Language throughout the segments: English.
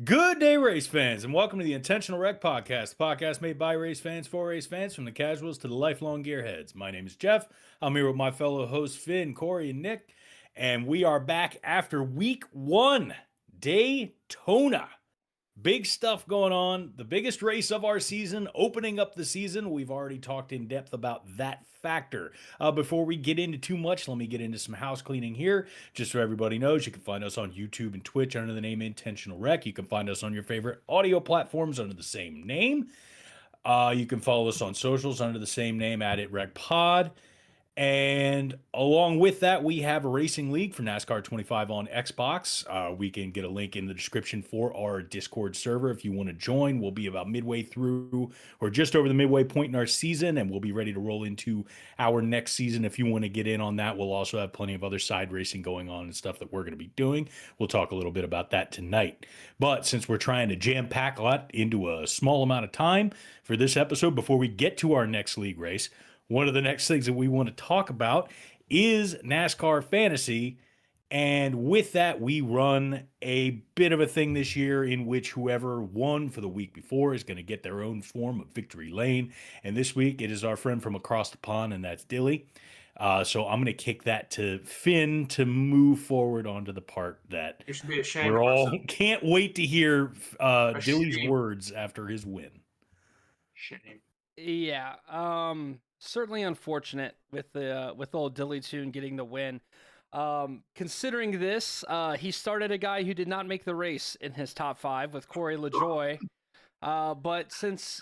Good day, race fans, and welcome to the Intentional Wreck Podcast, the podcast made by race fans for race fans, from the casuals to the lifelong gearheads. My name is Jeff. I'm here with my fellow hosts, Finn, Corey, and Nick, and we are back after week one, Daytona. Big stuff going on. The biggest race of our season, opening up the season. We've already talked in depth about that factor. Before we get into too much, let me get into some house cleaning here. Just so everybody knows, you can find us on YouTube and Twitch under the name Intentional Wreck. You can find us on your favorite audio platforms under the same name. You can follow us on socials under the same name, @ItRecPod. And along with that, we have a racing league for NASCAR 25 on Xbox. We can get a link in the description for our Discord server if you want to join. We'll be about midway through or just over the midway point in our season, and we'll be ready to roll into our next season. If you want to get in on that, we'll also have plenty of other side racing going on and stuff that we're going to be doing. We'll talk a little bit about that tonight. But since we're trying to jam pack a lot into a small amount of time for this episode before we get to our next league race, one of the next things that we want to talk about is NASCAR Fantasy. And with that, we run a bit of a thing this year in which whoever won for the week before is going to get their own form of victory lane. And this week, it is our friend from across the pond, and that's Dilly. So I'm going to kick that to Finn to move forward onto the part that You should be ashamed. we're all Marcel. can't wait to hear Dilly's Shame. words after his win. Shame. Yeah, certainly unfortunate with old Dilly Toon getting the win. Considering this, he started a guy who did not make the race in his top 5 with Corey LaJoie. But since,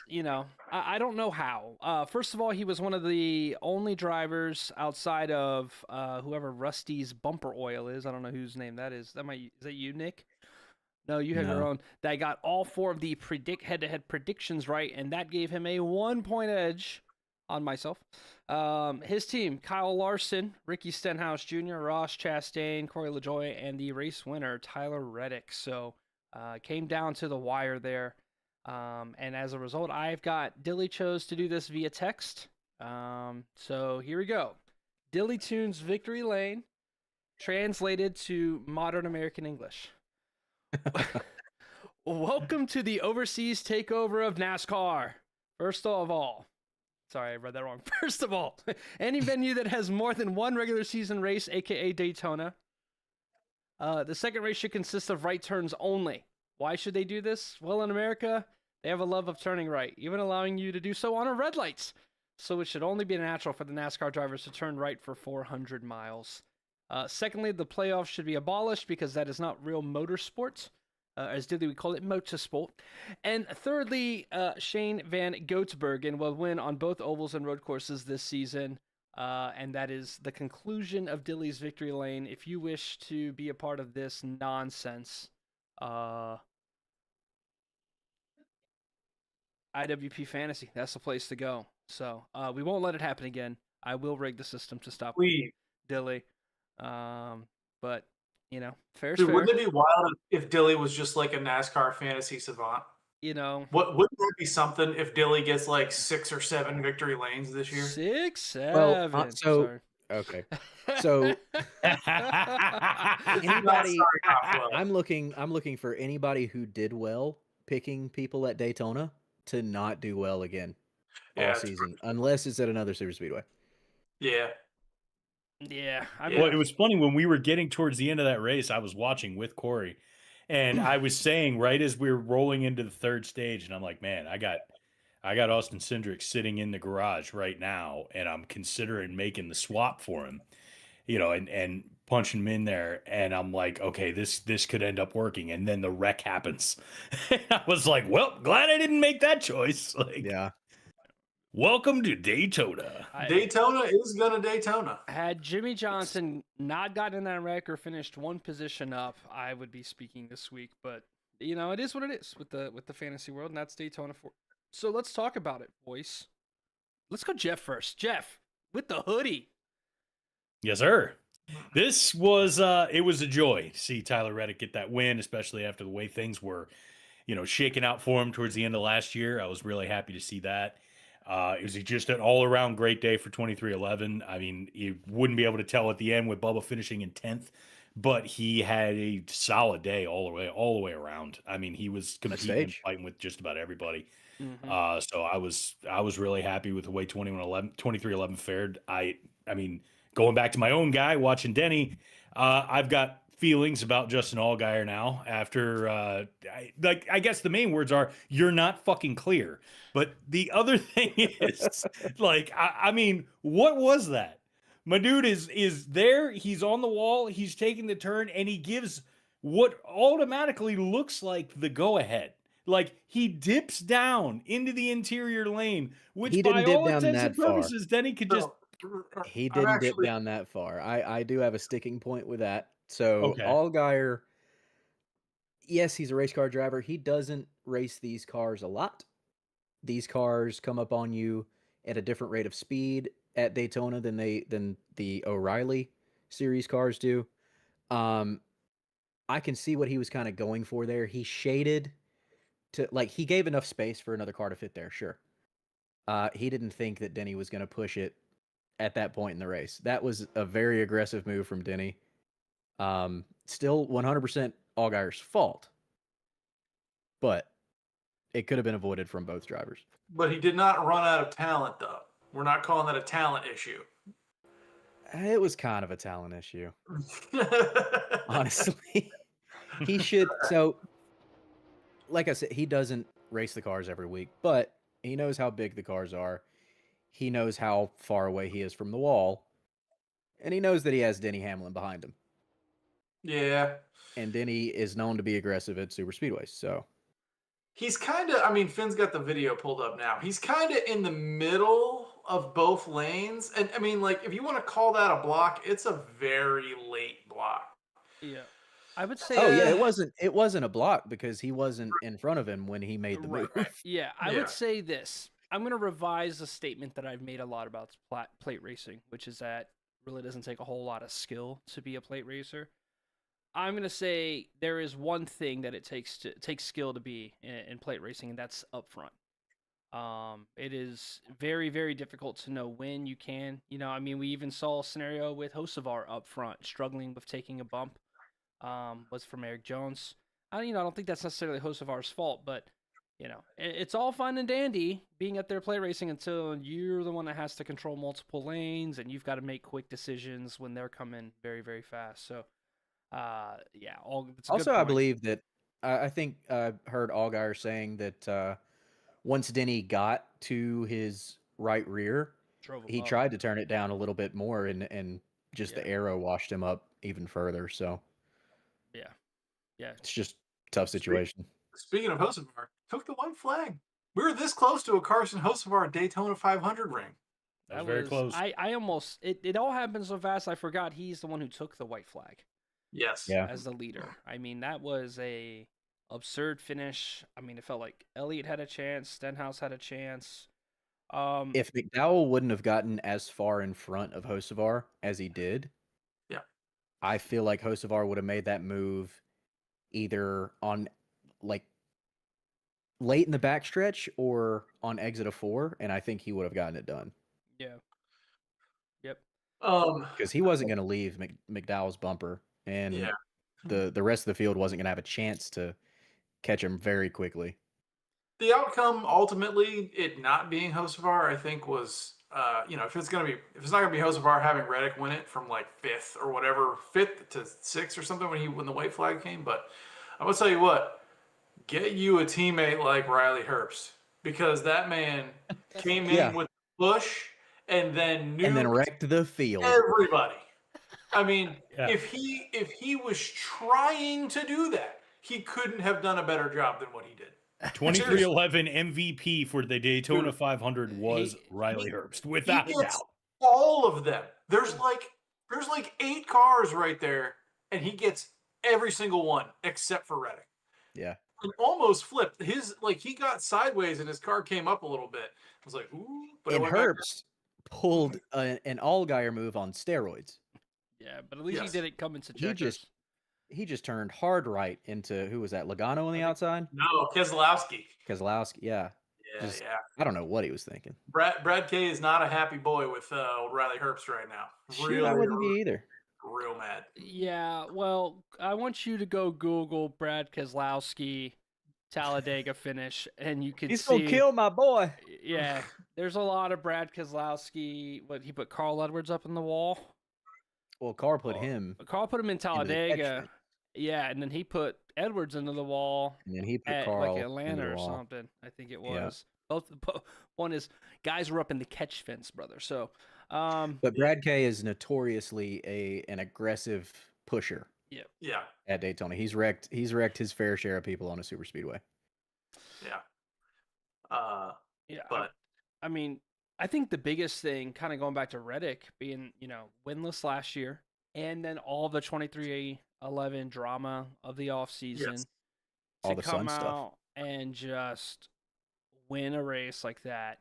I don't know how. First of all, he was one of the only drivers outside of whoever Rusty's bumper oil is. I don't know whose name that is. Is that you, Nick? No, you have your own. That got all 4 of the head-to-head predictions right, and that gave him a 1-point edge on myself. His team: Kyle Larson, Ricky Stenhouse Jr., Ross Chastain, Corey LaJoie, and the race winner Tyler Reddick. So came down to the wire there. And as a result, I've got Dilly chose to do this via text. So here we go. Dilly Toon's victory lane translated to modern American English. Welcome to the overseas takeover of NASCAR. First of all, sorry, I read that wrong. First of all, any venue that has more than one regular season race, aka Daytona. The second race should consist of right turns only. Why should they do this? Well, in America, they have a love of turning right, even allowing you to do so on a red light. So it should only be natural for the NASCAR drivers to turn right for 400 miles. Secondly, the playoffs should be abolished because that is not real motorsport. As Dilly would call it, motorsport. And thirdly, Shane Van Goatsbergen will win on both ovals and road courses this season. And that is the conclusion of Dilly's victory lane. If you wish to be a part of this nonsense, IWP Fantasy, that's the place to go. So we won't let it happen again. I will rig the system to stop Dilly. But fair is fair. Wouldn't it be wild if Dilly was just like a NASCAR fantasy savant? Wouldn't that be something if Dilly gets like 6 or 7 victory lanes this year? 6, 7. Well, Sorry. okay. So anybody, I'm looking for anybody who did well picking people at Daytona to not do well again all season, unless it's at another super speedway. Yeah. Yeah. Well, it was funny when we were getting towards the end of that race, I was watching with Corey, and I was saying right as we were rolling into the third stage, and I'm like, man, I got Austin Cindric sitting in the garage right now, and I'm considering making the swap for him, and punching him in there, and I'm like, okay, this could end up working, and then the wreck happens. I was like, well, glad I didn't make that choice. Yeah. Welcome to Daytona. Daytona is gonna Daytona. Had Jimmy Johnson not gotten in that wreck or finished one position up, I would be speaking this week. But it is what it is with the fantasy world, and that's Daytona. So let's talk about it, boys. Let's go Jeff first. Jeff, with the hoodie. Yes, sir. This was it was a joy to see Tyler Reddick get that win, especially after the way things were, shaking out for him towards the end of last year. I was really happy to see that. It was just an all-around great day for 23XI. I mean, you wouldn't be able to tell at the end with Bubba finishing in 10th, but he had a solid day all the way around. I mean, he was competing and fighting with just about everybody. So I was really happy with the way 2311 fared. I mean, going back to my own guy, watching Denny, I've got feelings about Justin Allgaier now after I guess the main words are you're not fucking clear. But the other thing is like I mean, what was that? My dude is there, he's on the wall, he's taking the turn, and he gives what automatically looks like the go-ahead. Like he dips down into the interior lane, which by all intents and purposes, Denny could just. He didn't dip down that far. I do have a sticking point with that. So Allgaier, yes, he's a race car driver. He doesn't race these cars a lot. These cars come up on you at a different rate of speed at Daytona than the O'Reilly series cars do. I can see what he was kind of going for there. He shaded to he gave enough space for another car to fit there, sure. He didn't think that Denny was going to push it at that point in the race. That was a very aggressive move from Denny. Still 100% Allgaier's fault, but it could have been avoided from both drivers. But he did not run out of talent, though. We're not calling that a talent issue. It was kind of a talent issue. Honestly. He should. So, like I said, he doesn't race the cars every week, but he knows how big the cars are. He knows how far away he is from the wall. And he knows that he has Denny Hamlin behind him. Yeah. And Denny is known to be aggressive at super speedways, so. He's kind of, I mean, Finn's got the video pulled up now. He's kind of in the middle of both lanes. And I mean, like, if you want to call that a block, it's a very late block. Yeah. I would say. Oh yeah, it wasn't a block because he wasn't in front of him when he made the move. Right. Yeah, I would say this. I'm going to revise a statement that I've made a lot about plate racing, which is that it really doesn't take a whole lot of skill to be a plate racer. I'm going to say there is one thing that it takes skill to be in plate racing, and that's up front. It is very, very difficult to know when you can. You know, I mean, we even saw a scenario with Hocevar up front struggling with taking a bump. Was from Eric Jones. I don't think that's necessarily Hocevar's fault, but it's all fun and dandy being up there play racing until you're the one that has to control multiple lanes and you've got to make quick decisions when they're coming very, very fast. So, also, I believe that I think I heard Allgaier saying that once Denny got to his right rear, he tried to turn it down a little bit more and just the arrow washed him up even further. So. Yeah. It's just a tough situation. Speaking of Hocevar, took the white flag. We were this close to a Carson Hocevar Daytona 500 ring. That was very close. I almost it all happened so fast I forgot he's the one who took the white flag. Yes. Yeah. As the leader. I mean, that was a absurd finish. I mean, it felt like Elliott had a chance, Stenhouse had a chance. If McDowell wouldn't have gotten as far in front of Hocevar as he did, I feel like Hocevar would have made that move either on late in the backstretch or on exit of 4, and I think he would have gotten it done. Yeah. Yep. Because he wasn't going to leave McDowell's bumper, and the rest of the field wasn't going to have a chance to catch him very quickly. The outcome, ultimately, it not being Hocevar, I think was, if it's not gonna be Hocevar having Reddick win it from like 5th or whatever, 5th to 6th or something when the white flag came. But I'm gonna tell you what, get you a teammate like Riley Herbst, because that man came in with push and then wrecked the field. Everybody. I mean, if he was trying to do that, he couldn't have done a better job than what he did. 2311 MVP for the Daytona 500 was Riley Herbst, without a doubt. All of them. There's like 8 cars right there, and he gets every single one except for Reddick. Yeah. And almost flipped. He got sideways and his car came up a little bit. I was like, ooh. But and Herbst pulled an Allgaier move on steroids. Yeah, but at least he didn't come into checkers. He just turned hard right into, who was that, Logano on the outside? No, Keselowski, yeah. I don't know what he was thinking. Brad K is not a happy boy with Riley Herbst right now. I wouldn't be either. real mad. Yeah, well, I want you to go Google Brad Keselowski Talladega finish, and you could He's see. gonna kill my boy. Yeah, there's a lot of Brad Keselowski. What, he put Carl Edwards up in the wall. Well, Carr put him Carl put him in into the catch Talladega. fence, Yeah, and then he put Edwards into the wall and then he put at Carl like into Atlanta the or wall. something. I think it Yeah. was. Both one is guys were up in the catch fence, brother. So, But Brad K is notoriously an aggressive pusher Yeah. at Daytona. He's wrecked his fair share of people on a super speedway. Yeah. yeah, But I mean, I think the biggest thing, kind of going back to Reddick being, winless last year, and then all the 23-11 drama of the offseason, yes. All to the come Sun stuff. out and just win a race like that.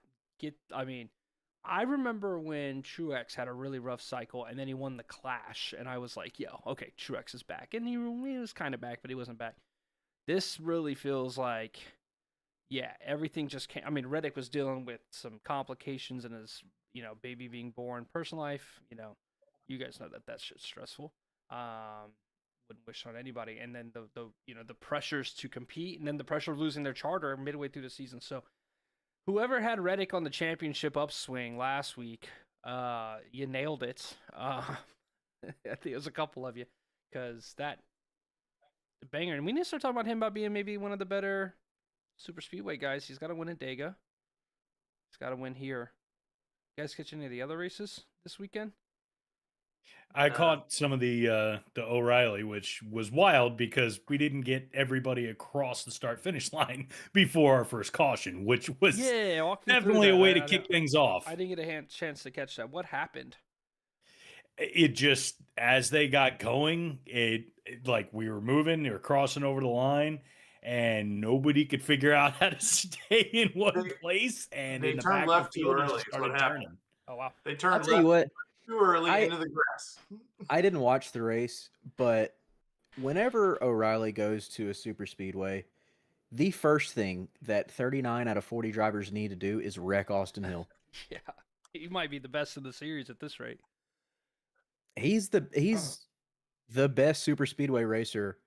I remember when Truex had a really rough cycle, and then he won the Clash, and I was like, yo, okay, Truex is back. And he was kind of back, but he wasn't back. This really feels like, yeah, everything just came. I mean, Reddick was dealing with some complications in his, baby being born, personal life. You guys know that that's just stressful. Wouldn't wish on anybody. And then the pressures to compete, and then the pressure of losing their charter midway through the season. So whoever had Reddick on the championship upswing last week, you nailed it. I think it was a couple of you, because that banger. And we need to start talking about him about being maybe one of the better super speedway guys. He's got to win at Dega. He's got to win here. You guys catch any of the other races this weekend? I caught some of the O'Reilly, which was wild because we didn't get everybody across the start finish line before our first caution, which was walk me through definitely a that. way to kick things off. I didn't get a chance to catch that. What happened? It just, as they got going, like we were moving or crossing over the line, and nobody could figure out how to stay in one place. And they in the turned back left of the too field, it early, just is what started happened. turning. Oh, wow. They I'll turned tell you left what, too early into the grass. I didn't watch the race, but whenever O'Reilly goes to a super speedway, the first thing that 39 out of 40 drivers need to do is wreck Austin Hill. Yeah, he might be the best in the series at this rate. He's the best super speedway racer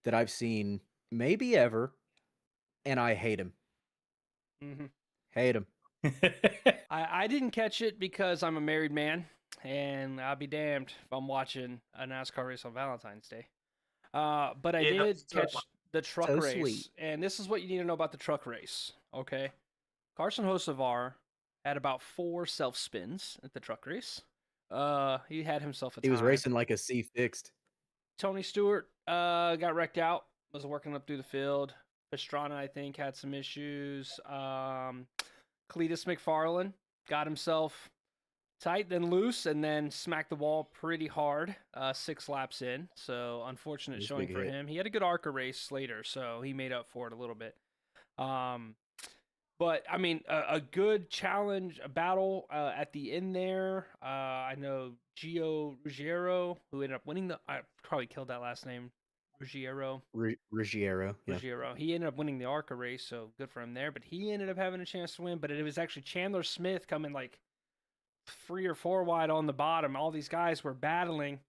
that I've seen maybe ever, and I hate him. Mm-hmm. Hate him. I didn't catch it because I'm a married man, and I'll be damned if I'm watching a NASCAR race on Valentine's Day. But I did catch the truck race, sweet. And this is what you need to know about the truck race, okay? Carson Hocevar had about 4 self spins at the truck race. He had himself a time. He was racing like a C fixed. Tony Stewart got wrecked out, was working up through the field. Pastrana, I think, had some issues. Cletus McFarlane got himself tight, then loose, and then smacked the wall pretty hard 6 laps in. So unfortunate showing for him. He had a good ARCA race later, so he made up for it a little bit. But, I mean, a good challenge, a battle at the end there. I know Gio Ruggiero, who ended up winning I probably killed that last name. Ruggiero. Ruggiero. Yeah. Ruggiero. He ended up winning the ARCA race, so good for him there. But he ended up having a chance to win. But it was actually Chandler Smith coming like 3 or 4 wide on the bottom. All these guys were battling,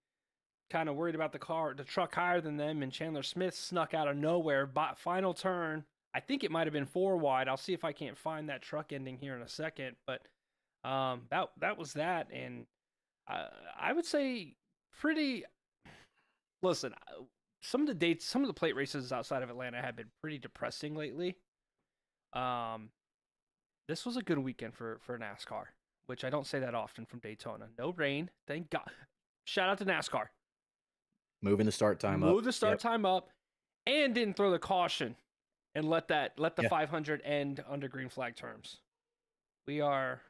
kind of worried about the truck higher than them. And Chandler Smith snuck out of nowhere. Final turn. I think it might have been 4 wide. I'll see if I can't find that truck ending here in a second. But that was that. And I would say pretty. Listen, some of the plate races outside of Atlanta have been pretty depressing lately. This was a good weekend for NASCAR, which I don't say that often from Daytona. No rain, thank God. Shout out to NASCAR. Moving the start time up. Move the start time up, and didn't throw the caution and let the 500 end under green flag terms. We are.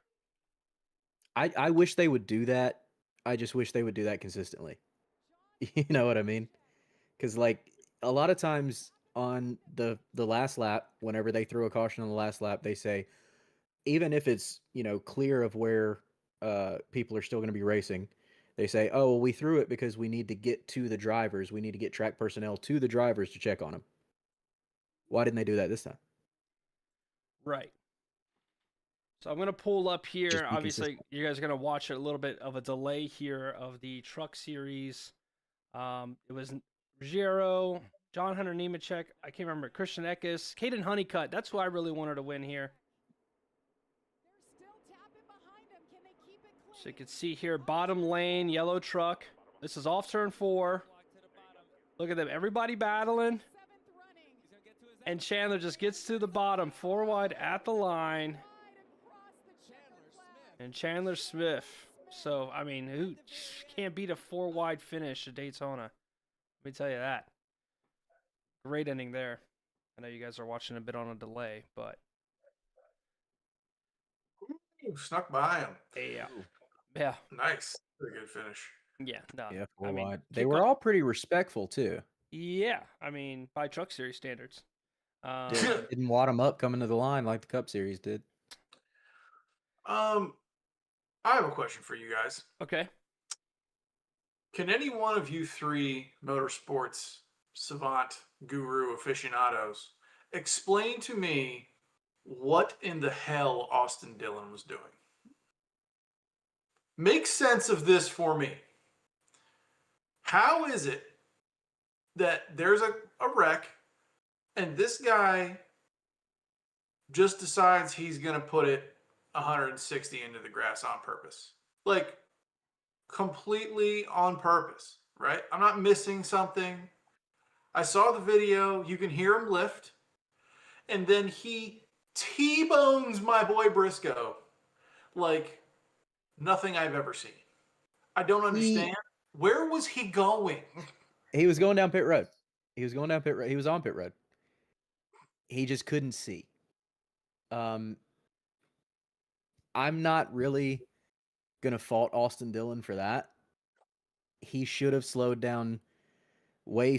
I wish they would do that. I just wish they would do that consistently. You know what I mean? Because like a lot of times on the last lap, whenever they throw a caution on the last lap, they say, even if it's clear of where people are still going to be racing, they say, oh, well, we threw it because we need to get to the drivers. We need to get track personnel to the drivers to check on them. Why didn't they do that this time? Right. So I'm gonna pull up Just here. be Obviously, consistent. you guys are gonna watch a little bit of a delay here of the Truck Series. It was Ruggiero, John Hunter Nemechek. I can't remember Christian Eckes, Caden Honeycutt. That's who I really wanted to win here. So you can see here, bottom lane, yellow truck. This is off turn 4. Look at them, everybody battling. And Chandler just gets to the bottom, 4 wide at the line. And Chandler Smith. So, I mean, who can't beat a 4 wide finish at Daytona? Let me tell you that. Great ending there. I know you guys are watching a bit on a delay, but Ooh, snuck by him. yeah. Yeah. Nice. Pretty good finish. Yeah, no. Yeah, 4 I mean, wide. They keep were up- all pretty respectful too. Yeah, I mean, by Truck Series standards. Didn't wad them up coming to the line like the Cup Series did. I have a question for you guys. Okay. Can any one of you 3 motorsports savant guru aficionados explain to me what in the hell Austin Dillon was doing? Make sense of this for me. How is it that there's a wreck and this guy just decides he's going to put it 160 into the grass on purpose? Like, completely on purpose, right? I'm not missing something. I saw the video. You can hear him lift. And then he T-bones my boy Briscoe like nothing I've ever seen. I don't understand. Where was he going? He was going down pit road. He was going down pit road. He was on pit road. He just couldn't see. I'm not really gonna fault Austin Dillon for that. He should have slowed down way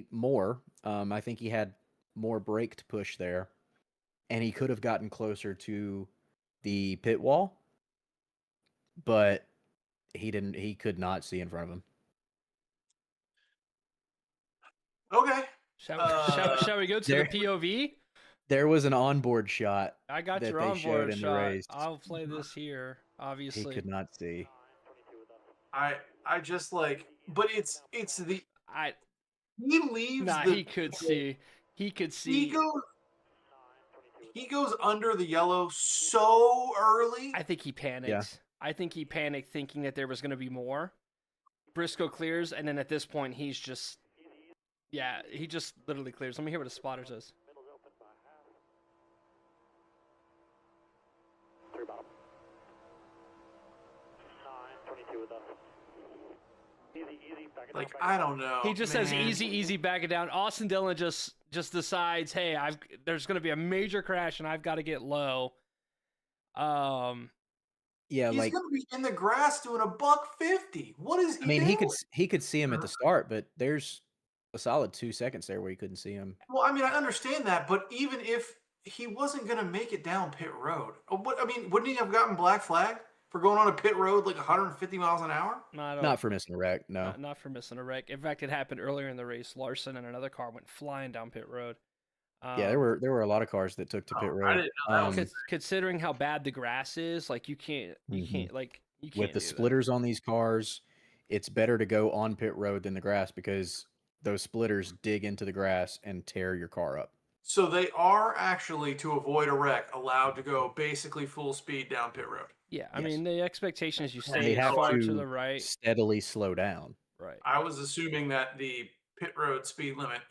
more. I think he had more brake to push there, and he could have gotten closer to the pit wall, but he didn't. He could not see in front of him. Okay. Shall we go to the POV? There was an onboard shot. I got that your they onboard showed in the shot. race. I'll play this here, obviously. He could not see. I just like, but it's the he leaves. Nah, the, he could see. He could see. He goes under the yellow so early. I think he panicked. Yeah. I think he panicked thinking that there was going to be more. Briscoe clears, and then at this point, he's just... Yeah, he just literally clears. Let me hear what a spotter says. Like, I don't know. He just says easy, back it down. Austin Dillon just decides, hey, there's going to be a major crash, and I've got to get low. Yeah, he's like gonna be in the grass doing $150. What is he? I mean, doing? he could see him at the start, but there's a solid 2 seconds there where he couldn't see him. Well, I mean, I understand that, but even if he wasn't gonna make it down pit road, what I mean, wouldn't he have gotten black flag for going on a pit road like 150 miles an hour? Not for missing a wreck, no. Not for missing a wreck. In fact, it happened earlier in the race. Larson and another car went flying down pit road. Yeah, there were a lot of cars that took to pit road. I didn't know that. Considering how bad the grass is, like you can't With the splitters on these cars, it's better to go on pit road than the grass because those splitters dig into the grass and tear your car up. So they are actually, to avoid a wreck, allowed to go basically full speed down pit road. Yeah, I Yes. mean the expectation is you They stay have far to to the right. steadily slow down. Right. I was assuming that the pit road speed limit,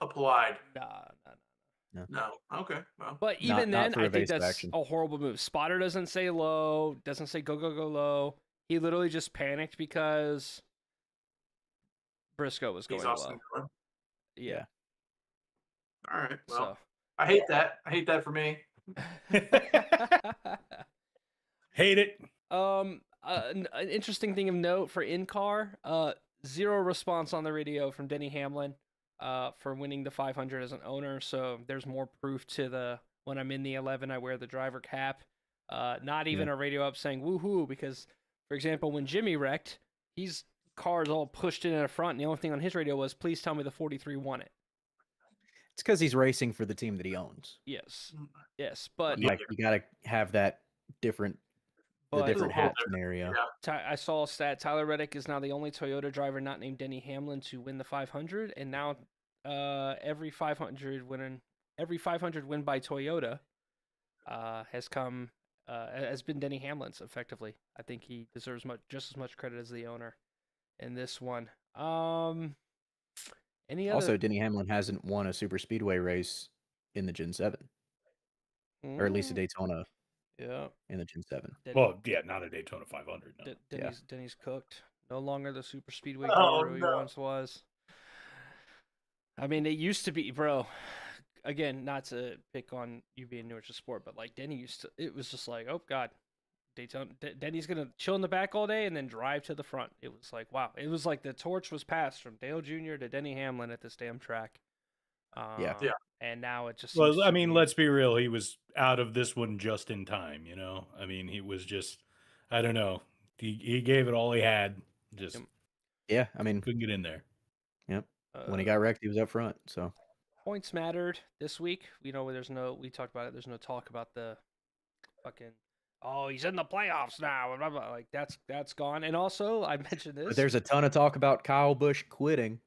applied. Nah. No. Okay. Well, But even not then, for I think evasive that's action. a horrible move. Spotter doesn't say low, doesn't say go low. He literally just panicked because Briscoe was going he's low. Austin Dillon. Yeah. All right. Well, So. I hate that. I hate that for me. Hate it. An interesting thing of note for in-car, 0 response on the radio from Denny Hamlin for winning the 500 as an owner. So there's more proof to the when I'm in the 11, I wear the driver cap. Not even a radio up saying woohoo, because, for example, when Jimmy wrecked, his cars all pushed in the front, and the only thing on his radio was, please tell me the 43 won it. It's because he's racing for the team that he owns. Yes, but You gotta have that different But- different It's a little hat scenario. Yeah. I saw a stat. Tyler Reddick is now the only Toyota driver not named Denny Hamlin to win the 500, and now every 500 win by Toyota has been Denny Hamlin's effectively. I think he deserves just as much credit as the owner in this one. Any other? Also, Denny Hamlin hasn't won a super speedway race in the Gen 7, or at least a Daytona Yeah. in the Gen 7. Well, yeah, not a Daytona 500. No. Denny's cooked. No longer the super speedway Oh, guru he no. once was. I mean, it used to be, bro. Again, not to pick on you being newer to sport, but like Denny used to. It was just like, oh god, Daytona. Denny's gonna chill in the back all day and then drive to the front. It was like, wow. It was like the torch was passed from Dale Jr. to Denny Hamlin at this damn track. Yeah. And now it just. Well, seems I to mean, be- let's be real. He was out of this one just in time, you know? I mean, he was just, I don't know. He gave it all he had. Just Yeah, I mean, couldn't get in there. yep. When he got wrecked, he was up front. So Points mattered this week. We talked about it. There's no talk about the fucking. Oh, he's in the playoffs now. And blah, blah, like that's gone. And also, I mentioned this. but there's a ton of talk about Kyle Busch quitting.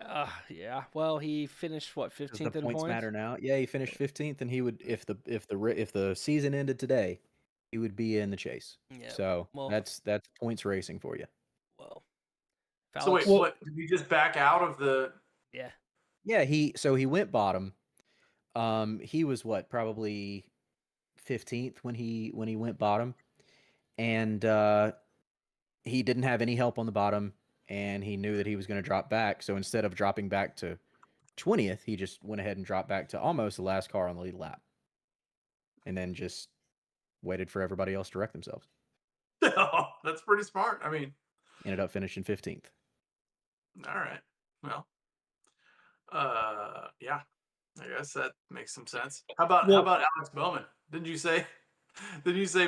Yeah. Well, he finished what, Does 15th the in points points. matter now? Yeah, he finished 15th, and he would if the season ended today, he would be in the chase. Yeah. So well, that's points racing for you. Well. So wait, Alex- what? Did he just back out of the? Yeah. Yeah, he went bottom. He was what, probably 15th when he went bottom, and he didn't have any help on the bottom, and he knew that he was going to drop back. So instead of dropping back to 20th, he just went ahead and dropped back to almost the last car on the lead lap, and then just waited for everybody else to wreck themselves. That's pretty smart. I mean, Ended up finishing 15th. all right. Well, yeah. I guess that makes some sense. How about Alex Bowman? Didn't you say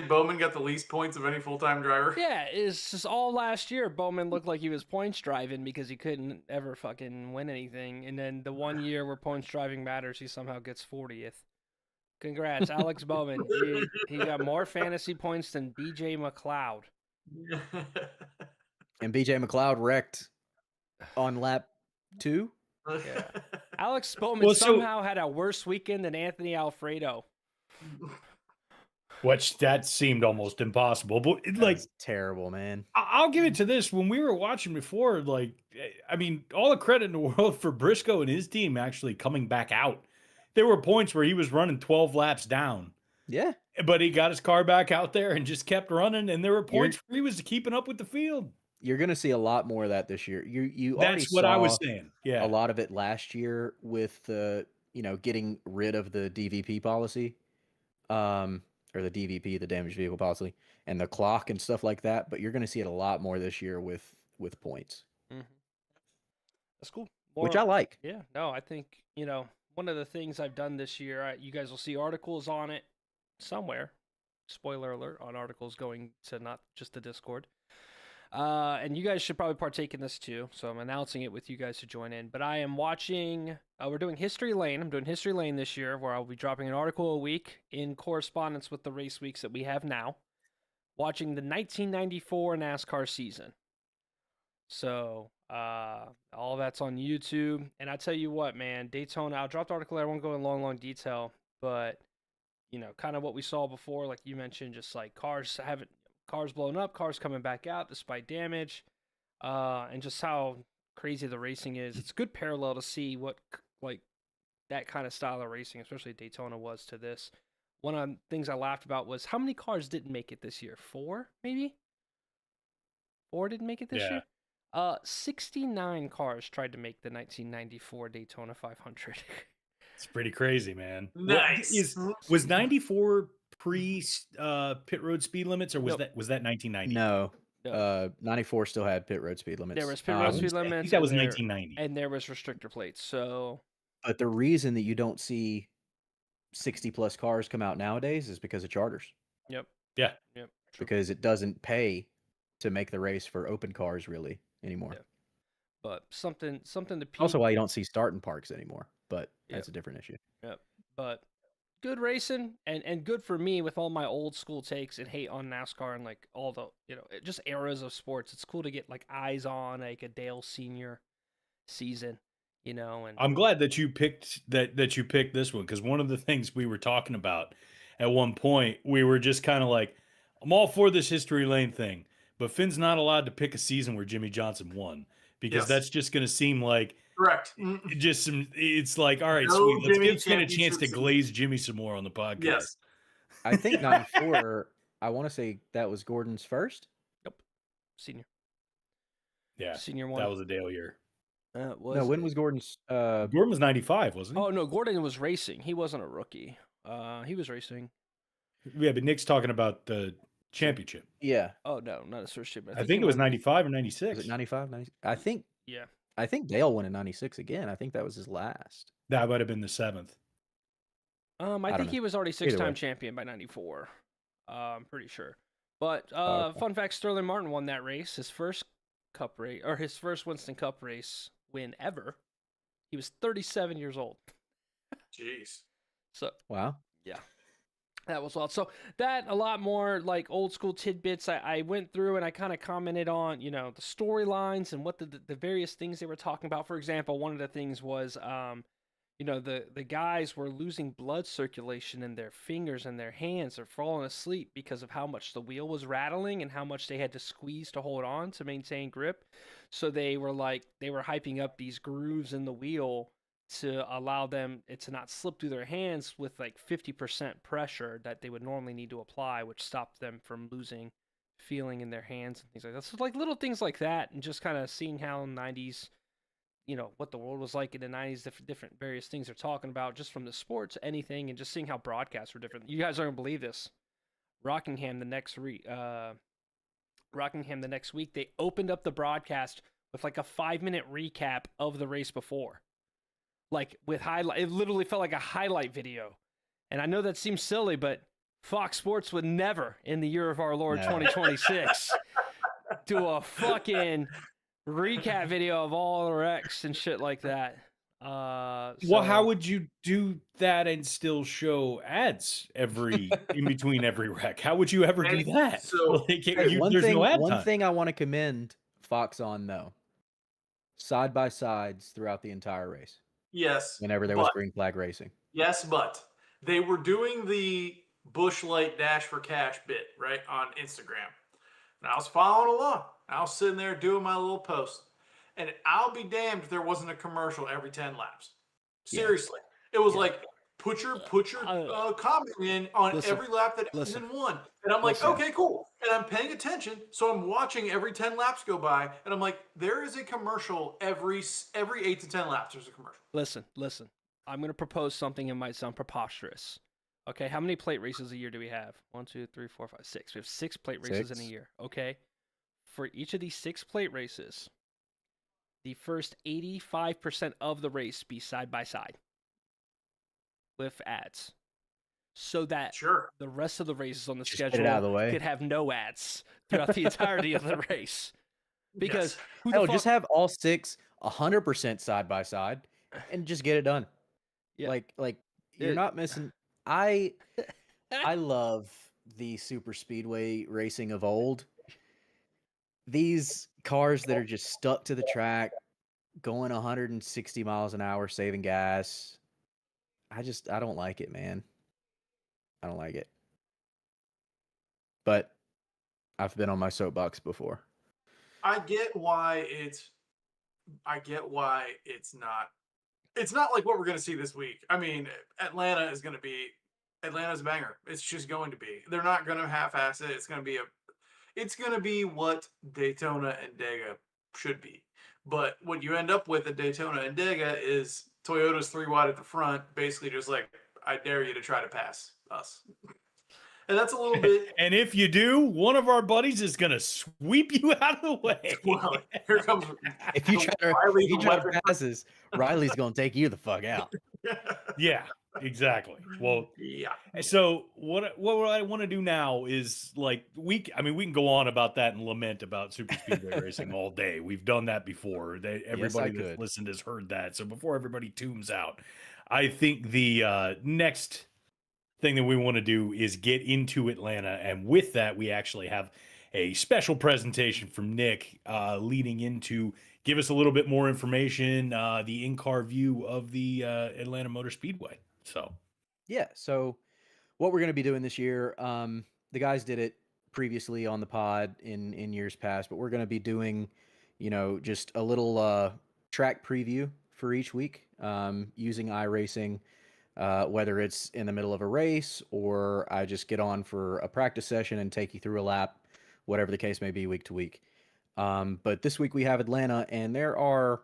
Bowman got the least points of any full-time driver? Yeah, it's just all last year. Bowman looked like he was points driving because he couldn't ever fucking win anything. And then the one year where points driving matters, he somehow gets 40th. Congrats, Alex Bowman. He got more fantasy points than BJ McLeod. And BJ McLeod wrecked on lap 2. Yeah. Alex Bowman somehow had a worse weekend than Anthony Alfredo. Which that seemed almost impossible. But That's terrible, man. I'll give it to this. When we were watching before, like, I mean, all the credit in the world for Briscoe and his team actually coming back out. There were points where he was running 12 laps down. Yeah. But he got his car back out there and just kept running. And there were points where he was keeping up with the field. You're going to see a lot more of that this year. You already That's what I was saying. Yeah. a lot of it last year with the, getting rid of the DVP policy, or the DVP, the damaged vehicle policy, and the clock and stuff like that. But you're going to see it a lot more this year with points, That's cool. which I like. Yeah, no, I think, one of the things I've done this year, you guys will see articles on it somewhere. Spoiler alert on articles going to not just the Discord. And you guys should probably partake in this too. So I'm announcing it with you guys to join in. But I am watching, we're doing History Lane. I'm doing History Lane this year where I'll be dropping an article a week in correspondence with the race weeks that we have now. Watching the 1994 NASCAR season. So all that's on YouTube. And I tell you what, man, Daytona, I'll drop the article there. I won't go in long detail. But, kind of what we saw before, like you mentioned, just like cars blown up, cars coming back out despite damage, and just how crazy the racing is. It's a good parallel to see what like that kind of style of racing, especially Daytona, was to this. One of the things I laughed about was how many cars didn't make it this year? 4, maybe? 4 didn't make it this year? 69 cars tried to make the 1994 Daytona 500. It's pretty crazy, man. Nice. Was 94 pre pit road speed limits, or was Nope. that 1990? No. 94 still had pit road speed limits. There was pit road speed I limits. think that was and there- 1990. And there was restrictor plates. So But the reason that you don't see 60 plus cars come out nowadays is because of charters. Yep. Yeah. True. Because it doesn't pay to make the race for open cars really anymore. Yeah. But something to Also why you don't see starting parks anymore. but Yep. that's a different issue. Yep. But good racing and good for me with all my old school takes and hate on NASCAR and like all the just eras of sports. It's cool to get like eyes on like a Dale Senior season, and I'm glad that you picked that you picked this one, because one of the things we were talking about at one point, we were just kind of like, I'm all for this history lane thing, but Finn's not allowed to pick a season where Jimmy Johnson won, because Yes. that's just going to seem like Correct. just some. It's like, all right, No sweet, let's Jimmy give Finn a chance to championships. glaze Jimmy some more on the podcast. Yes. I think 94, I want to say that was Gordon's first. Senior. Yeah, Senior one. that was a Dale year. No, when was Gordon's? Gordon was 95, wasn't he? Oh no, Gordon was racing. He wasn't a rookie. He was racing. Yeah, but Nick's talking about the championship. Yeah. Oh no, not his first year. But I think it was 95 or Was 96. it 95? 90? I think Yeah. Dale won in 96 again. I think that was his last. That might have been the 7th. I don't think know. he was already way. six-time champion by 94. I'm pretty sure. But okay. fun fact: Sterling Martin won that race, his first Cup race or his first Winston Cup race win ever. He was 37 years old. Jeez. So Wow. that was wild. So that a lot more like old school tidbits I went through and I kind of commented on, the storylines and what the various things they were talking about. For example, one of the things was, the guys were losing blood circulation in their fingers and their hands. They're falling asleep because of how much the wheel was rattling and how much they had to squeeze to hold on to maintain grip. So they were hyping up these grooves in the wheel to allow them it to not slip through their hands with like 50% pressure that they would normally need to apply, which stopped them from losing feeling in their hands and things like that. So like little things like that, and just kind of seeing how in the 90s, what the world was like in the 90s, different various things they're talking about, just from the sports, anything, and just seeing how broadcasts were different. You guys aren't gonna believe this. Rockingham the next week, they opened up the broadcast with like a 5-minute recap of the race before. Like with highlight, it literally felt like a highlight video. And I know that seems silly, but Fox Sports would never, in the year of our Lord 2026, do a fucking recap video of all the wrecks and shit like that. Well, how would you do that and still show ads in between every wreck? How would you ever do that? So- Like, Hey, there's no ad one time. thing I want to commend Fox on though, side by sides throughout the entire race. Yes. Whenever there was but- green flag racing. Yes, but they were doing the Busch Light Dash for Cash bit, right, on Instagram. And I was following along. I was sitting there doing my little post. And I'll be damned if there wasn't a commercial every 10 laps. Yeah. Seriously. It was like, put your comment in on Listen, every lap that listen. isn't one. And I'm like, Listen. okay, cool. And I'm paying attention. So I'm watching every 10 laps go by. And I'm like, there is a commercial every 8 to 10 laps. There's a commercial. Listen. I'm going to propose something that might sound preposterous. Okay, how many plate races a year do we have? 1, 2, 3, 4, 5, 6. We have 6 plate races in a 6. year. Okay, for each of these 6 plate races, the first 85% of the race be side by side with ads, so that Sure. the rest of the races on the Just get schedule it out of the way. could have no ads throughout the entirety of the race. Because Yes. who the Hell, fuck? just have all 6 100% side by side and just get it done. Yeah. Like you're It- not missing. I love the super speedway racing of old. These cars that are just stuck to the track, going 160 miles an hour, saving gas. I don't like it, man. I don't like it. But I've been on my soapbox before. I get why it's not. It's not like what we're going to see this week. I mean, Atlanta's a banger. It's just going to be. They're not going to half-ass it. It's going to be what Daytona and Dega should be. But what you end up with at Daytona and Dega is Toyota's 3 wide at the front, basically just like, I dare you to try to pass us. And that's a little bit. And if you do, one of our buddies is going to sweep you out of the way. Well, here comes. If you try to, Riley's if you try weapon. to pass this, Riley's gonna take you the fuck out. Yeah. Exactly. Well, Yeah. so what I want to do now is like we can go on about that and lament about super speedway racing all day. We've done that before. Yes, I Everybody that's could. listened has heard that. So before everybody tunes out, I think the next thing that we want to do is get into Atlanta, and with that, we actually have a special presentation from Nick leading into give us a little bit more information, the in-car view of the Atlanta Motor Speedway. So. Yeah. So what we're going to be doing this year, the guys did it previously on the pod in years past, but we're going to be doing, just a little track preview for each week, using iRacing, whether it's in the middle of a race or I just get on for a practice session and take you through a lap, whatever the case may be, week to week. But this week we have Atlanta, and there are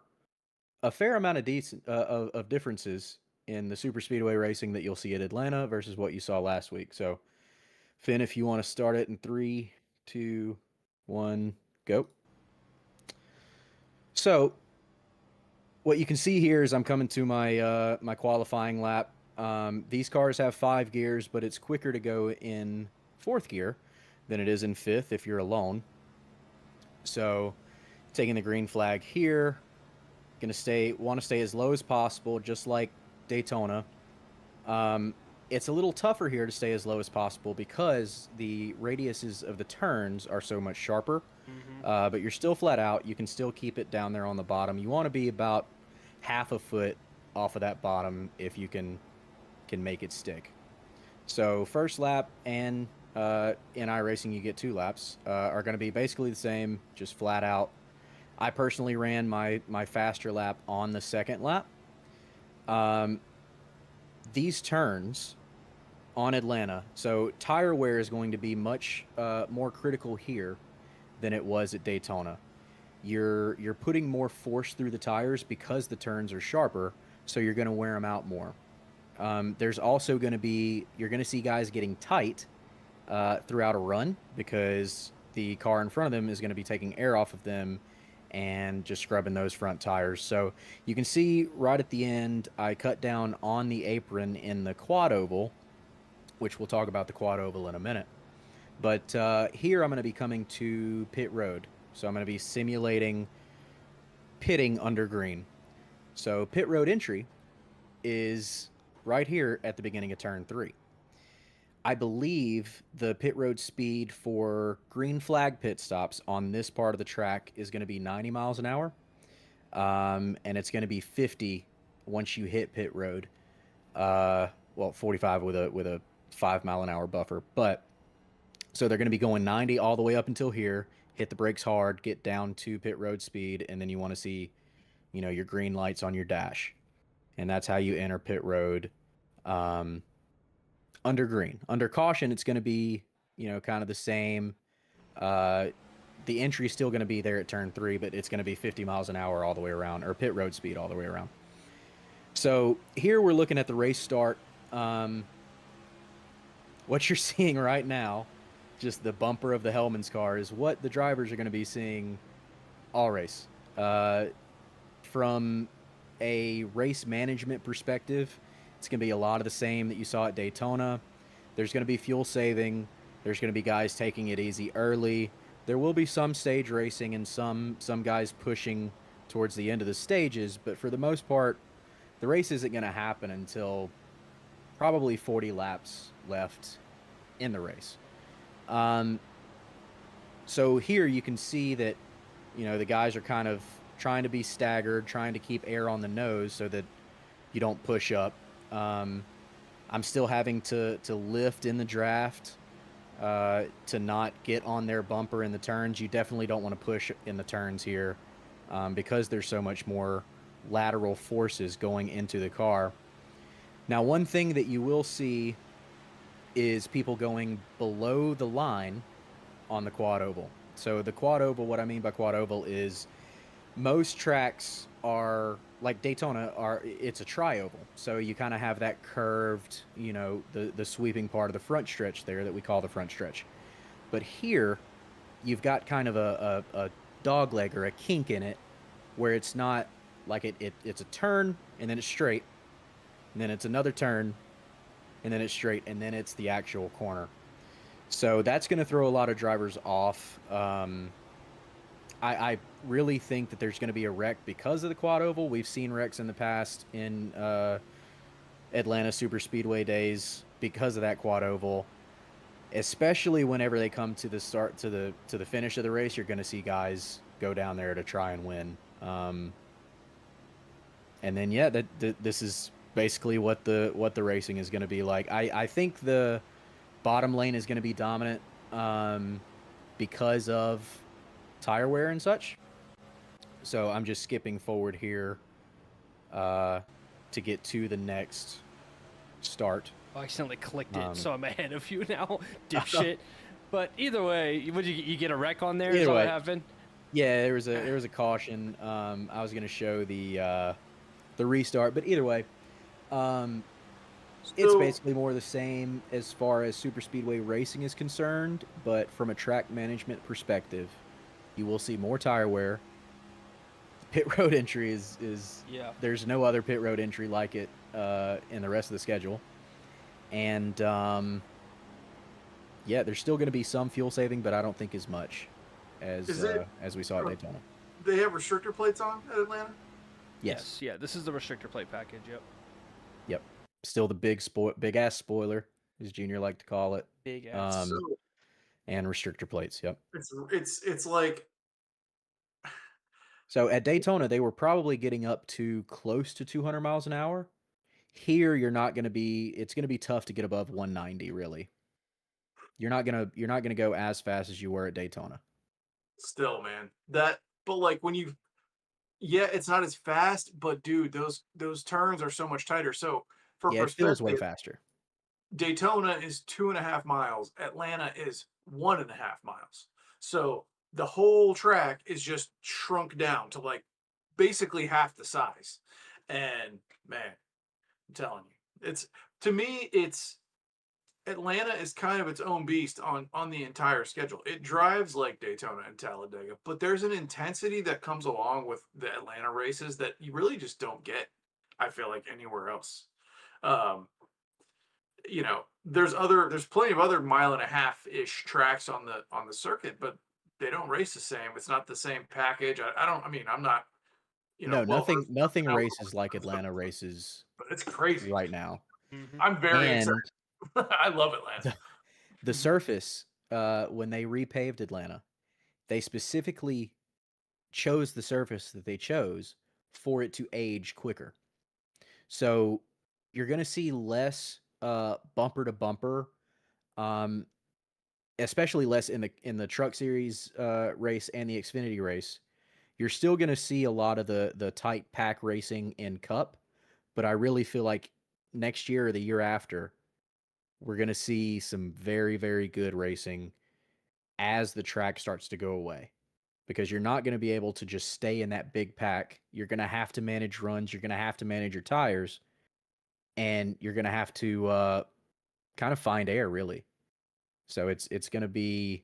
a fair amount of of differences in the super speedway racing that you'll see at Atlanta versus what you saw last week. So, Finn, if you want to start it in 3, 2, 1, go. So, what you can see here is I'm coming to my my qualifying lap. These cars have 5 gears, but it's quicker to go in 4th gear than it is in 5th if you're alone. So, taking the green flag here, want to stay as low as possible, just like Daytona. It's a little tougher here to stay as low as possible because the radiuses of the turns are so much sharper. But you're still flat out. You can still keep it down there on the bottom. You want to be about half a foot off of that bottom if you can make it stick. So first lap and in iRacing you get 2 laps are going to be basically the same, just flat out. I personally ran my faster lap on the second lap. These turns on Atlanta, so tire wear is going to be much more critical here than it was at Daytona. You're putting more force through the tires because the turns are sharper, so you're going to wear them out more. There's also going to be, you're going to see guys getting tight throughout a run because the car in front of them is going to be taking air off of them and just scrubbing those front tires. So you can see right at the end, I cut down on the apron in the quad oval, which we'll talk about the quad oval in a minute. But here I'm going to be coming to pit road. So I'm going to be simulating pitting under green. So pit road entry is right here at the beginning of turn 3. I believe the pit road speed for green flag pit stops on this part of the track is going to be 90 miles an hour. And it's going to be 50 once you hit pit road. 45 with a 5 mile an hour buffer. But so they're going to be going 90 all the way up until here, hit the brakes hard, get down to pit road speed, and then you want to see, your green lights on your dash. And that's how you enter pit road. Under green. Under caution, it's going to be, kind of the same. The entry is still going to be there at turn 3, but it's going to be 50 miles an hour all the way around, or pit road speed all the way around. So here we're looking at the race start. What you're seeing right now, just the bumper of the Hellman's car, is what the drivers are going to be seeing all race. From a race management perspective, it's going to be a lot of the same that you saw at Daytona. There's going to be fuel saving. There's going to be guys taking it easy early. There will be some stage racing and some guys pushing towards the end of the stages, but for the most part, the race isn't going to happen until probably 40 laps left in the race. So here you can see that, the guys are kind of trying to be staggered, trying to keep air on the nose so that you don't push up. I'm still having to lift in the draft to not get on their bumper in the turns. You definitely don't want to push in the turns here because there's so much more lateral forces going into the car. Now, one thing that you will see is people going below the line on the quad oval. So the quad oval, what I mean by quad oval is most tracks are like Daytona it's a tri-oval. So you kind of have that curved, the sweeping part of the front stretch there that we call the front stretch. But here you've got kind of a dog leg or a kink in it where it's not like it's a turn and then it's straight. and then it's another turn, and then it's straight, and then it's the actual corner. So that's going to throw a lot of drivers off. I really think that there's going to be a wreck because of the quad oval. We've seen wrecks in the past in Atlanta Super Speedway days because of that quad oval. Especially whenever they come to the start to the finish of the race, you're going to see guys go down there to try and win. And then this is basically what the racing is going to be like. I think the bottom lane is going to be dominant because of tire wear and such. So I'm just skipping forward here to get to the next start. I accidentally clicked it, so I'm ahead of you now, dipshit. But either way, would you get a wreck on there? Is all that happened? Yeah, there was a caution. I was gonna show the restart, but either way, it's basically more the same as far as super speedway racing is concerned. But from a track management perspective, you will see more tire wear. Pit road entry is there's no other pit road entry like it in the rest of the schedule. And there's still going to be some fuel saving, but I don't think as much as we saw at Daytona. They have restrictor plates on at Atlanta? Yes. Yeah, this is the restrictor plate package, Yep. Still the big ass spoiler, as Junior liked to call it. Big ass. And restrictor plates, yep. It's like... So at Daytona, they were probably getting up to close to 200 miles an hour. Here, it's going to be tough to get above 190, really. You're not gonna go as fast as you were at Daytona. Still, man, but like it's not as fast, but dude, those turns are so much tighter. So for it feels way faster. Daytona is 2.5 miles. Atlanta is 1.5 miles. So the whole track is just shrunk down to like basically half the size. And man, I'm telling you, it's Atlanta is kind of its own beast on the entire schedule. It drives like Daytona and Talladega, but there's an intensity that comes along with the Atlanta races that you really just don't get, I feel like, anywhere else. There's plenty of other 1.5-ish tracks on the circuit, but they don't race the same. It's not the same package. I'm not. Nothing races like Atlanta races. But it's crazy right now. Mm-hmm. I'm very excited. I love Atlanta. The surface, when they repaved Atlanta, they specifically chose the surface that they chose for it to age quicker. So you're going to see less bumper to bumper, especially less in the Truck Series race and the Xfinity race. You're still going to see a lot of the tight pack racing in Cup, but I really feel like next year or the year after, we're going to see some very, very good racing as the track starts to go away, because you're not going to be able to just stay in that big pack. You're going to have to manage runs. You're going to have to manage your tires, and you're going to have to kind of find air, really. So it's going to be,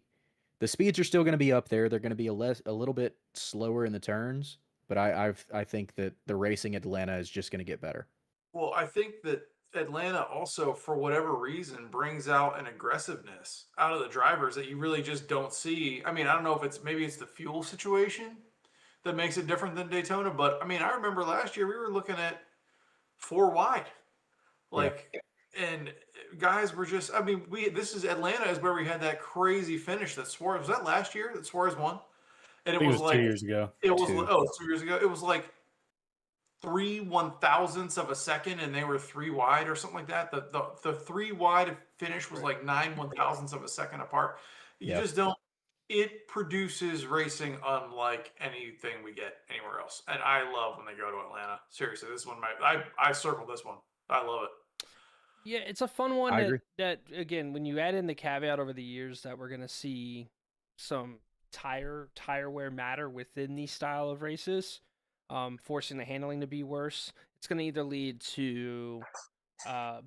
the speeds are still going to be up there. They're going to be a little bit slower in the turns, but I think that the racing at Atlanta is just going to get better. Well, I think that Atlanta also, for whatever reason, brings out an aggressiveness out of the drivers that you really just don't see. I mean, I don't know if maybe it's the fuel situation that makes it different than Daytona, but I mean, I remember last year we were looking at 4 wide, and guys were just, I mean, this is Atlanta is where we had that crazy finish that Suarez, was that last year that Suarez won? And it was like 2 years ago. It was 2 years ago. It was like 3 1,000ths of a second, and they were 3 wide or something like that. The 3 wide finish was like 9 1,000ths of a second apart. You just don't. It produces racing unlike anything we get anywhere else, and I love when they go to Atlanta. Seriously, this one I circled this one. I love it. Yeah, it's a fun one. That again, when you add in the caveat over the years that we're gonna see some tire wear matter within these style of races. Forcing the handling to be worse, it's going to either lead to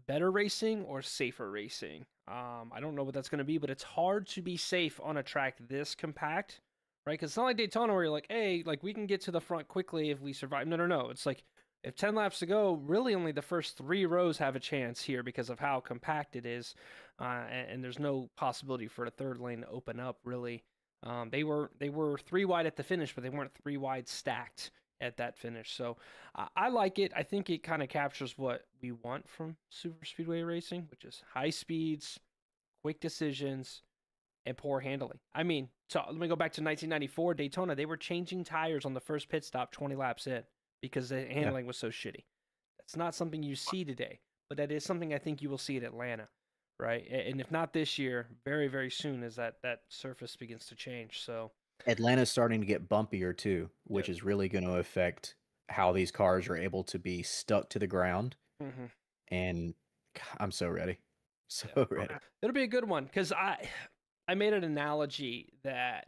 better racing or safer racing. I don't know what that's going to be, but it's hard to be safe on a track this compact, right? Because it's not like Daytona where you're like, hey, like we can get to the front quickly if we survive. No. It's like If 10 laps to go, really only the first 3 rows have a chance here because of how compact it is, and there's no possibility for a third lane to open up. Really, they were 3 wide at the finish, but they weren't 3 wide stacked at that finish. So I like it. I think it kind of captures what we want from super speedway racing, which is high speeds, quick decisions, and poor handling. I mean, so let me go back to 1994 Daytona. They were changing tires on the first pit stop 20 laps in because the handling was so shitty. That's not something you see today, but that is something I think you will see at Atlanta, right? And if not this year, very, very soon as that surface begins to change. So Atlanta's starting to get bumpier too, which is really going to affect how these cars are able to be stuck to the ground. mhm. And I'm so ready. So ready. It'll be a good one because I made an analogy that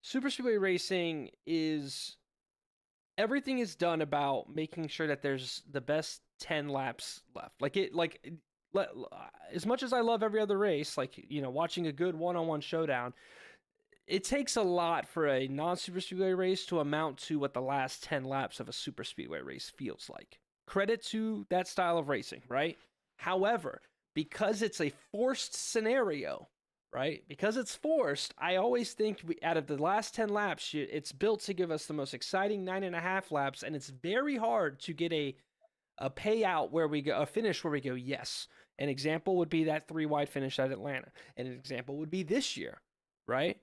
super speedway racing is everything is done about making sure that there's the best 10 laps left. As much as I love every other race, like, you know, watching a good one-on-one showdown, it takes a lot for a non-super speedway race to amount to what the last 10 laps of a super speedway race feels like. Credit to that style of racing, right? However, because it's a forced scenario, right? Because it's forced, I always think out of the last 10 laps, it's built to give us the most exciting 9.5 laps, and it's very hard to get a payout where we go, a finish where we go, yes. An example would be that 3 wide finish at Atlanta. And an example would be this year, right?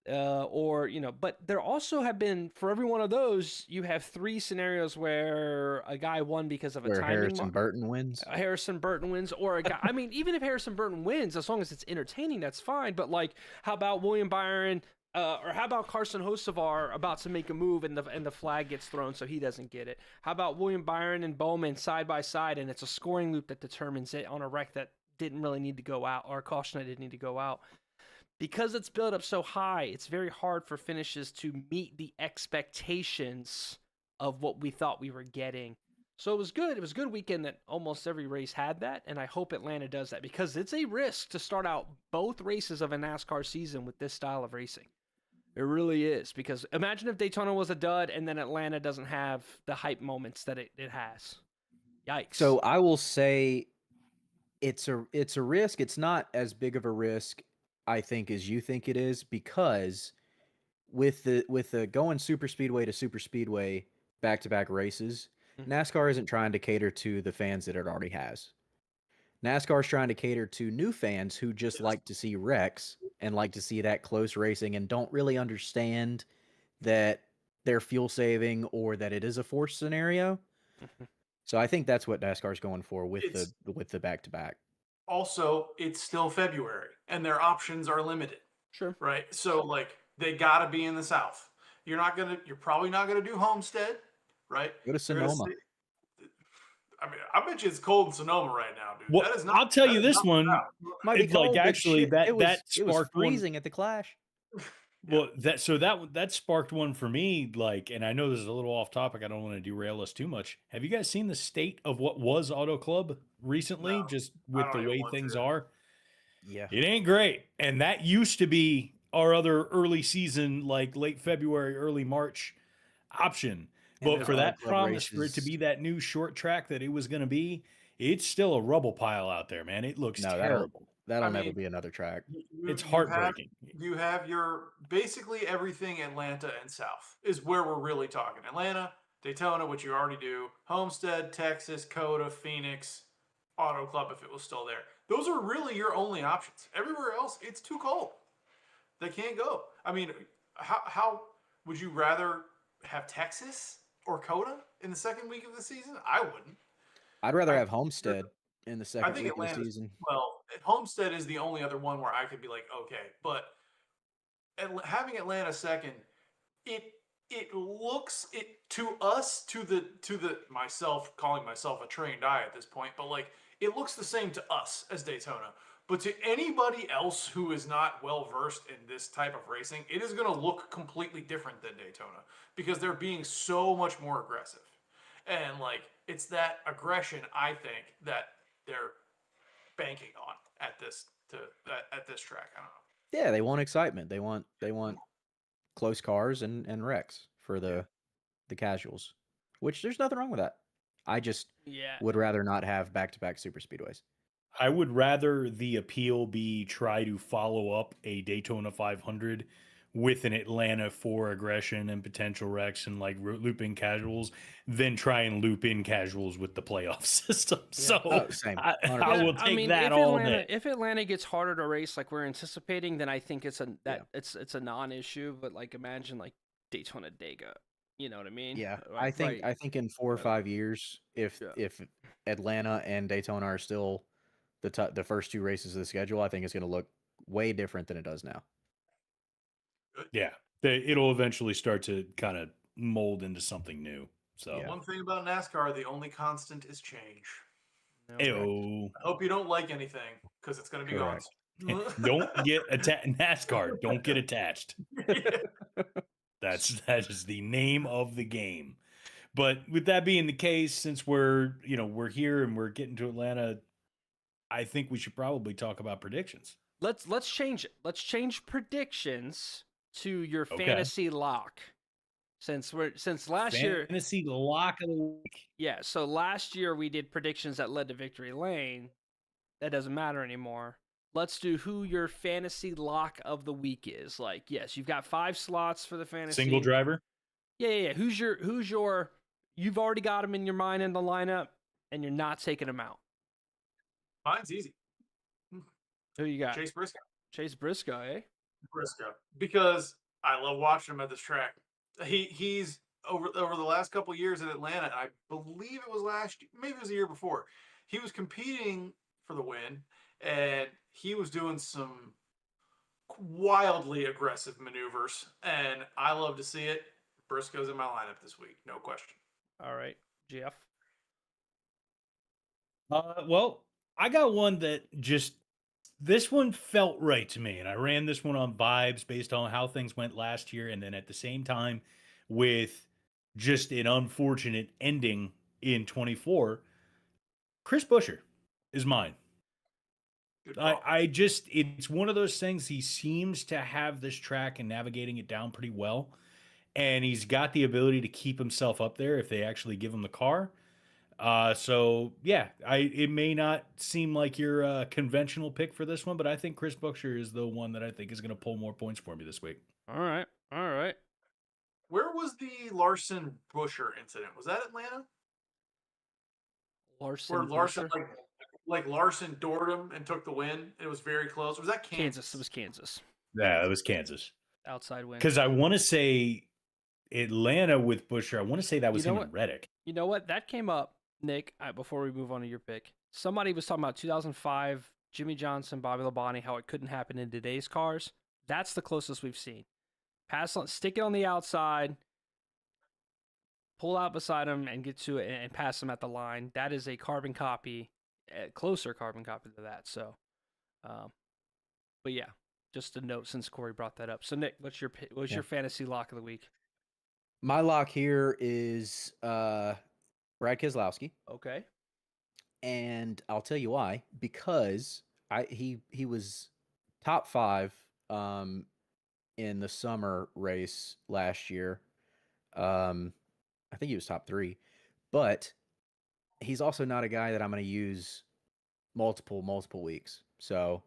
Or, you know, but there also have been, for every one of those, you have 3 scenarios where a guy won because of a Where timing. Harrison Burton wins. Harrison Burton wins, or a guy. I mean, even if Harrison Burton wins, as long as it's entertaining, that's fine. But like, how about William Byron, or how about Carson Hocevar about to make a move and the flag gets thrown so he doesn't get it? How about William Byron and Bowman side by side, and it's a scoring loop that determines it on a wreck that didn't really need to go out, or a caution that didn't need to go out? Because it's built up so high, it's very hard for finishes to meet the expectations of what we thought we were getting. So it was good. It was a good weekend that almost every race had that, and I hope Atlanta does that because it's a risk to start out both races of a NASCAR season with this style of racing. It really is, because imagine if Daytona was a dud and then Atlanta doesn't have the hype moments that it has. Yikes. So I will say it's a risk. It's not as big of a risk, I think, as you think it is, because with the going super speedway to super speedway back-to-back races, NASCAR isn't trying to cater to the fans that it already has. NASCAR is trying to cater to new fans who just like to see wrecks and like to see that close racing and don't really understand that they're fuel saving or that it is a forced scenario. So I think that's what NASCAR is going for with the back-to-back. Also, it's still February and their options are limited. Sure. Right. So like they gotta be in the South. You're probably not gonna do Homestead, right? Go to Sonoma. I mean, I bet you it's cold in Sonoma right now, dude. Well, That is not, I'll tell that you is this not one. South. Might be It's cold, like but actually shit, that it was sparked one. freezing at the Clash. Well, that sparked one for me. Like, and I know this is a little off topic. I don't want to derail us too much. Have you guys seen the state of what was Auto Club recently? No, just I with don't the even way want things to. are, Yeah. it ain't great. And that used to be our other early season, like late February, early March option. And But those for Auto that Club promise for it to races- be that new short track that it was going to be, it's still a rubble pile out there, man. It looks No, terrible. that'll I never mean, be another track. It's heartbreaking. You have your basically everything Atlanta and South is where we're really talking. Atlanta, Daytona, which you already do, Homestead, Texas, Coda, Phoenix, Auto Club if it was still there. Those are really your only options. Everywhere else, it's too cold. They can't go. I mean, how would you rather have Texas or Coda in the second week of the season? I wouldn't. I'd rather have Homestead in the I second think week of the Atlanta's season. well, Homestead is the only other one where I could be like, okay, but having Atlanta second, it looks to us to the myself calling myself a trained eye at this point, but like it looks the same to us as Daytona. But to anybody else who is not well versed in this type of racing, it is going to look completely different than Daytona because they're being so much more aggressive. And like it's that aggression I think that they're banking on at this track. I don't know. Yeah, they want excitement. They want close cars and wrecks for the casuals, which there's nothing wrong with that. I just Yeah. would rather not have back-to-back super speedways. I would rather the appeal be try to follow up a Daytona 500 with an Atlanta for aggression and potential wrecks and like loop in casuals than try and loop in casuals with the playoff system. So Oh, same. I 100%. will take that if all Atlanta day. if Atlanta gets harder to race like we're anticipating, then I think it's Yeah. it's a non-issue. But like imagine like Daytona Dega, you know what I mean? Yeah, Right, I think in 4 or 5 years, if Yeah. if Atlanta and Daytona are still the first 2 races of the schedule, I think it's going to look way different than it does now. Yeah. It'll eventually start to kind of mold into something new. So, Yeah. One thing about NASCAR, the only constant is change. No. Ew. I hope you don't like anything because it's going to be Correct. gone. Don't get attached. NASCAR, don't get attached. Yeah. That is the name of the game. But with that being the case, since we're here and we're getting to Atlanta, I think we should probably talk about predictions. Let's change it. Let's change predictions to your Okay. fantasy lock. Since last year, Fantasy lock of the week. yeah. So last year we did predictions that led to victory lane. That doesn't matter anymore. Let's do who your fantasy lock of the week is. Like, yes, you've got 5 slots for the fantasy. Single driver. Yeah. Who's your? You've already got him in your mind in the lineup, and you're not taking him out. Mine's easy. Who you got? Chase Briscoe. Chase Briscoe, eh? Briscoe, because I love watching him at this track. He's over the last couple of years in Atlanta. I believe it was last, maybe it was the year before. He was competing for the win, and he was doing some wildly aggressive maneuvers, and I love to see it. Briscoe's in my lineup this week, no question. All right, Jeff. Well, I got one that this one felt right to me, and I ran this one on vibes based on how things went last year, and then at the same time with just an unfortunate ending in 24. Chris Buescher is mine. Good call. It's one of those things. He seems to have this track and navigating it down pretty well, and he's got the ability to keep himself up there if they actually give him the car. So yeah, it may not seem like your conventional pick for this one, but I think Chris Buescher is the one that I think is going to pull more points for me this week. All right. Where was the Larson Buescher incident? Was that Atlanta? Where Larson Buescher? like Larson doored him and took the win? It was very close. Was that Kansas? It was Kansas. Yeah, it was Kansas. Outside win. Because I want to say Atlanta with Buescher. I want to say that was him and Reddick. You know what? That came up, Nick, before we move on to your pick. Somebody was talking about 2005, Jimmy Johnson, Bobby Labonte, how it couldn't happen in today's cars. That's the closest we've seen. Stick it on the outside, pull out beside him, and get to it and pass him at the line. That is a carbon copy, a closer carbon copy to that. So, but yeah, just a note since Corey brought that up. So Nick, what's your fantasy lock of the week? My lock here is Brad Keselowski. Okay. And I'll tell you why. Because he was top 5 in the summer race last year. I think he was top 3. But he's also not a guy that I'm going to use multiple weeks. So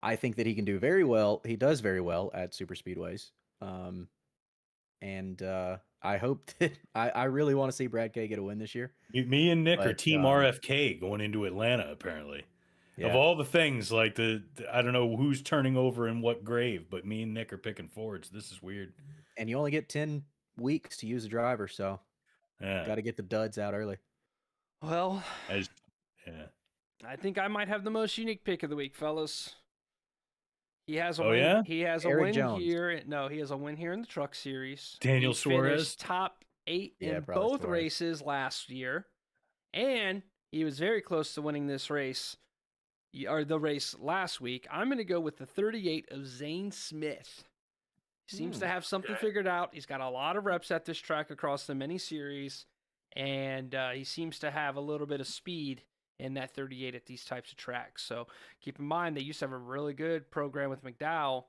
I think that he can do very well. He does very well at super speedways. And I hope that I really want to see Brad K get a win this year. Me and Nick are Team RFK going into Atlanta, apparently. Yeah. Of all the things, like I don't know who's turning over in what grave, but me and Nick are picking Fords. This is weird. And you only get 10 weeks to use a driver, so yeah. Got to get the duds out early. Well, yeah. I think I might have the most unique pick of the week, fellas. He has a win. Yeah? He has Eric a win Jones. here. No, he has a win here in the Truck Series. Daniel He Suarez finished top 8 in both races last year, and he was very close to winning this race, or the race last week. I'm going to go with the 38 of Zane Smith. He seems to have something figured out. He's got a lot of reps at this track across the many series, and he seems to have a little bit of speed in that 38 at these types of tracks. So keep in mind, they used to have a really good program with McDowell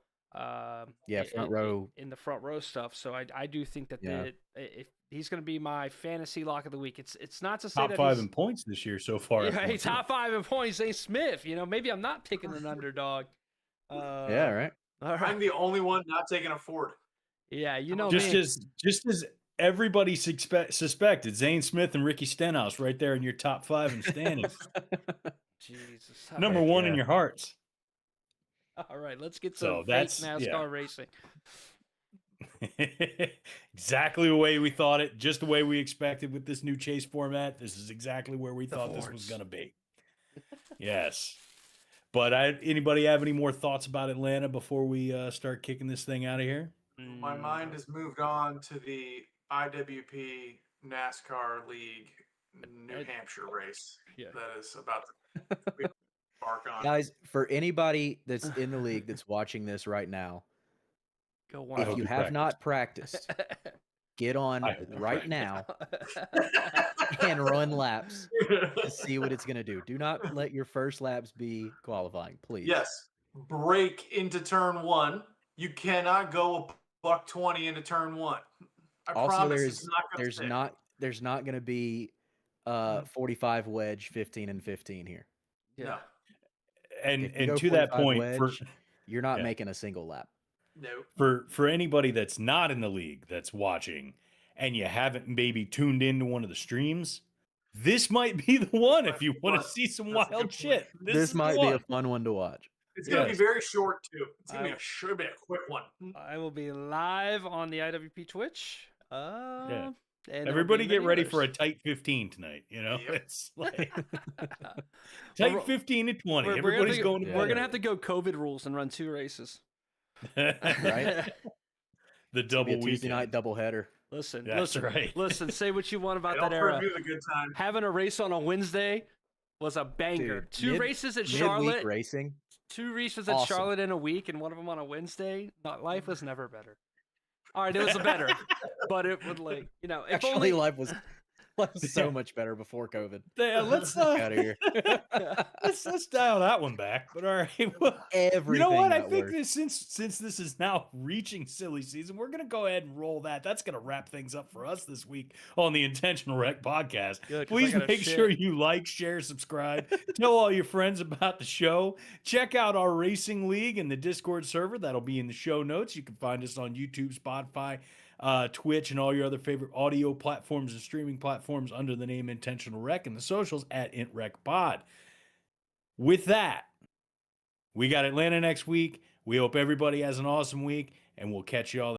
Yeah, front row. in the front row stuff. So I do think that Yeah. if he's going to be my fantasy lock of the week. It's not to say Top that 5 he's in points this year so far. yeah, hey, top 5 in points. Zane Smith. Maybe I'm not picking an underdog. Yeah, right. All right. I'm the only one not taking a Ford. Yeah, just me. as everybody suspected, Zane Smith and Ricky Stenhouse right there in your top 5 in standings. Jesus. Number 1 in your hearts. All right, let's get So some fake that's- NASCAR yeah. racing. Exactly the way we thought it, just the way we expected with this new chase format. This is exactly where we thought this was Fords. going to be. Yes. But anybody have any more thoughts about Atlanta before we start kicking this thing out of here? My mind has moved on to the IWP NASCAR League New Hampshire race Yeah. that is about to embark on. Guys, for anybody that's in the league that's watching this right now, Go I if hope you you have not practiced, get on I hope you right now and run laps to see what it's going to do. Do not let your first laps be qualifying, please. Yes. Break into turn 1. You cannot go a $120 into turn 1. I Also, promise it's not going to there's stick. there's not going to be 45 wedge 15 and 15 here. No. And If you go to that 45 point, wedge, you're not yeah. making a single lap. No. for anybody that's not in the league that's watching and you haven't maybe tuned into one of the streams, this might be the one if you want to see some That's a wild good shit. point. This is might the be a one. fun one to watch. It's going to Yes. be very short, too. It's going I- to be a quick one. I will be live on the IWP Twitch. And there will Everybody be get many ready for a others. tight 15 tonight. Yep. It's like Well, tight 15 to 20. We're Everybody's gonna going. we're gonna have to go COVID rules and run 2 races. Right? The It'll be double a Tuesday weekend. night doubleheader. Listen, That's right. Listen, say what you want about It that all era. proved a good time. Having a race on a Wednesday was a banger. Dude, Two races at midweek Charlotte. racing. 2 races at Awesome. Charlotte in a week, and one of them on a Wednesday. Life was never better. All right, it was better, but it would if Actually, only life was so much better before COVID. Let's Out of here. let's dial that one back. But all right, well, Everything. you know what? I got think worse. since this is now reaching silly season, we're gonna go ahead and roll that. That's gonna wrap things up for us this week on the Intentional Wreck podcast. Good, 'cause I Please gotta make shit. sure you like, share, subscribe, tell all your friends about the show. Check out our racing league and the Discord server. That'll be in the show notes. You can find us on YouTube, Spotify, Twitch, and all your other favorite audio platforms and streaming platforms under the name Intentional Wreck, and the socials at IntRecPod. With that, we got Atlanta next week. We hope everybody has an awesome week, and we'll catch you all